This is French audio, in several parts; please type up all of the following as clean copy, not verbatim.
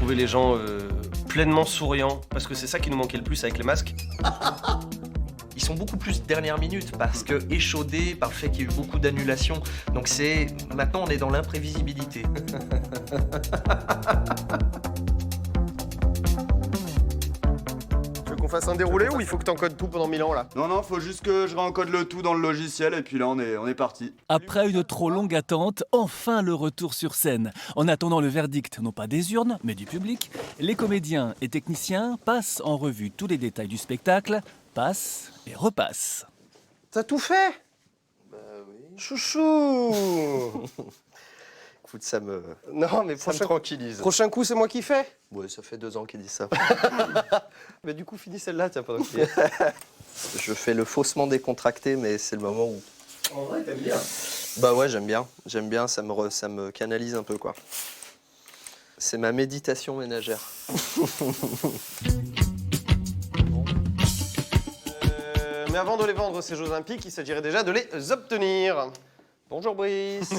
trouver les gens pleinement souriants, parce que c'est ça qui nous manquait le plus avec les masques. Ils sont beaucoup plus dernière minute parce que échaudés par le fait qu'il y a eu beaucoup d'annulations. Donc maintenant on est dans l'imprévisibilité. Tu veux qu'on fasse un déroulé ou il faut que t'encodes tout pendant 1000 ans là? Non, faut juste que je réencode le tout dans le logiciel et puis là on est parti. Après une trop longue attente, enfin le retour sur scène. En attendant le verdict, non pas des urnes, mais du public, les comédiens et techniciens passent en revue tous les détails du spectacle, passent et repassent. T'as tout fait? Bah oui. Chouchou. Écoute, ça me tranquillise. Prochain coup, c'est moi qui fais? Ouais, ça fait 2 ans qu'il dit ça. Mais du coup, finis celle-là, tiens, pendant qu'il Je fais le faussement décontracté, mais c'est le moment où... En vrai, t'aimes bien? Bah ouais, j'aime bien, ça me canalise un peu, quoi. C'est ma méditation ménagère. Mais avant de les vendre, ces Jeux Olympiques, il s'agirait déjà de les obtenir. Bonjour Brice.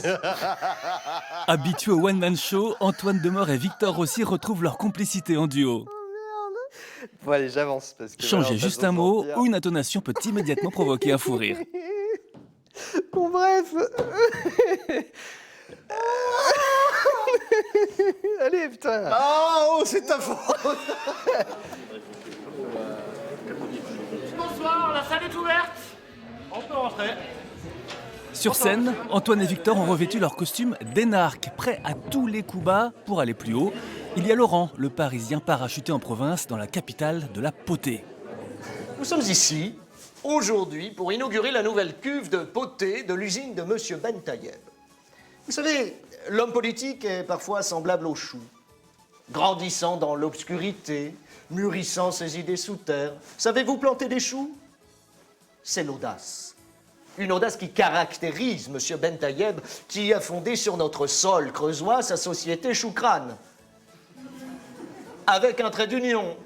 Habitués au one-man show, Antoine Demort et Victor Rossi retrouvent leur complicité en duo. Bon allez, j'avance. Parce que Changer juste un mot ou une intonation peut immédiatement provoquer un fou rire. Bon bref. Allez putain. Oh, c'est ta faute. Bonsoir, la salle est ouverte. On peut rentrer. Sur scène, Antoine et Victor ont revêtu leur costume d'énarques, prêts à tous les coups bas pour aller plus haut. Il y a Laurent, le Parisien parachuté en province dans la capitale de la potée. Nous sommes ici, aujourd'hui, pour inaugurer la nouvelle cuve de potée de l'usine de Monsieur Ben Tayeb. Vous savez, l'homme politique est parfois semblable au chou, grandissant dans l'obscurité, mûrissant ses idées sous terre. Savez-vous planter des choux? C'est l'audace. Une audace qui caractérise Monsieur Ben Tayeb, qui a fondé sur notre sol creusois sa société Choucrane. Avec un trait d'union.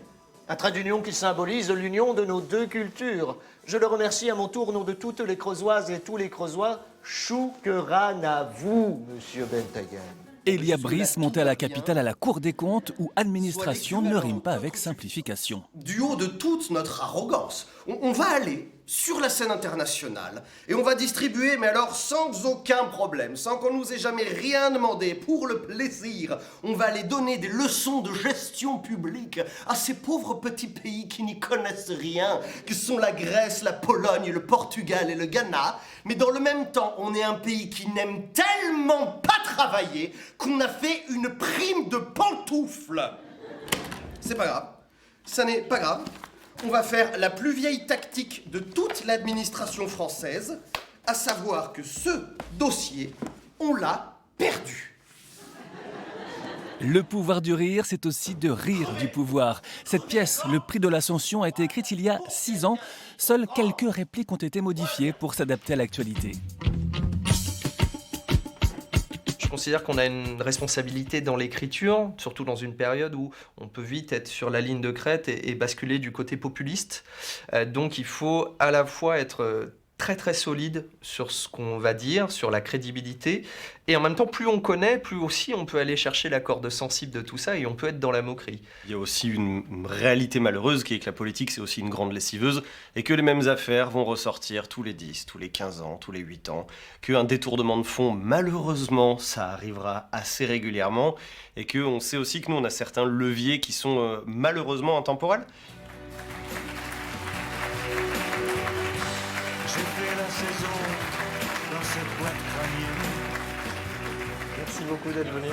Un trait d'union qui symbolise l'union de nos deux cultures. Je le remercie à mon tour au nom de toutes les Creusoises et tous les Creusois. Choucrane à vous, Monsieur Ben Tayeb. Elia Brice monté à la capitale à la Cour des comptes où administration ne rime pas avec simplification. Du haut de toute notre arrogance, on va aller sur la scène internationale et on va distribuer, mais alors sans aucun problème, sans qu'on nous ait jamais rien demandé, pour le plaisir, on va aller donner des leçons de gestion publique à ces pauvres petits pays qui n'y connaissent rien, que sont la Grèce, la Pologne, le Portugal et le Ghana. Mais dans le même temps, on est un pays qui n'aime tellement pas travailler qu'on a fait une prime de pantoufles. C'est pas grave. Ça n'est pas grave. On va faire la plus vieille tactique de toute l'administration française, à savoir que ce dossier, on l'a perdu. Le pouvoir du rire, c'est aussi de rire du pouvoir. Cette pièce, Le Prix de l'Ascension, a été écrite il y a 6 ans. Seules quelques répliques ont été modifiées pour s'adapter à l'actualité. Je considère qu'on a une responsabilité dans l'écriture, surtout dans une période où on peut vite être sur la ligne de crête et basculer du côté populiste. Donc il faut à la fois être très très solide sur ce qu'on va dire, sur la crédibilité, et en même temps plus on connaît, plus aussi on peut aller chercher la corde sensible de tout ça et on peut être dans la moquerie. Il y a aussi une réalité malheureuse qui est que la politique c'est aussi une grande lessiveuse et que les mêmes affaires vont ressortir tous les 10, tous les 15 ans, tous les 8 ans, qu'un détournement de fonds malheureusement ça arrivera assez régulièrement et qu'on sait aussi que nous on a certains leviers qui sont malheureusement intemporels. Merci beaucoup d'être venu.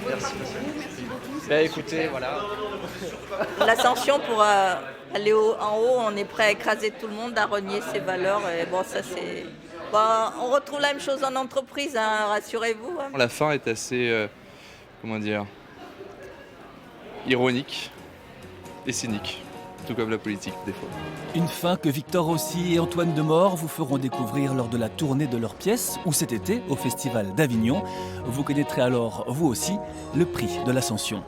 Merci monsieur. Ben écoutez, voilà. L'ascension pour aller en haut, on est prêt à écraser tout le monde, à renier ses valeurs. Et bon, ça c'est. Bon, on retrouve la même chose en entreprise, hein, rassurez-vous. Hein. La fin est assez, ironique et cynique, tout comme la politique des fois. Une fin que Victor Rossi et Antoine Demort vous feront découvrir lors de la tournée de leur pièce ou cet été au Festival d'Avignon. Vous connaîtrez alors, vous aussi, le prix de l'Ascension.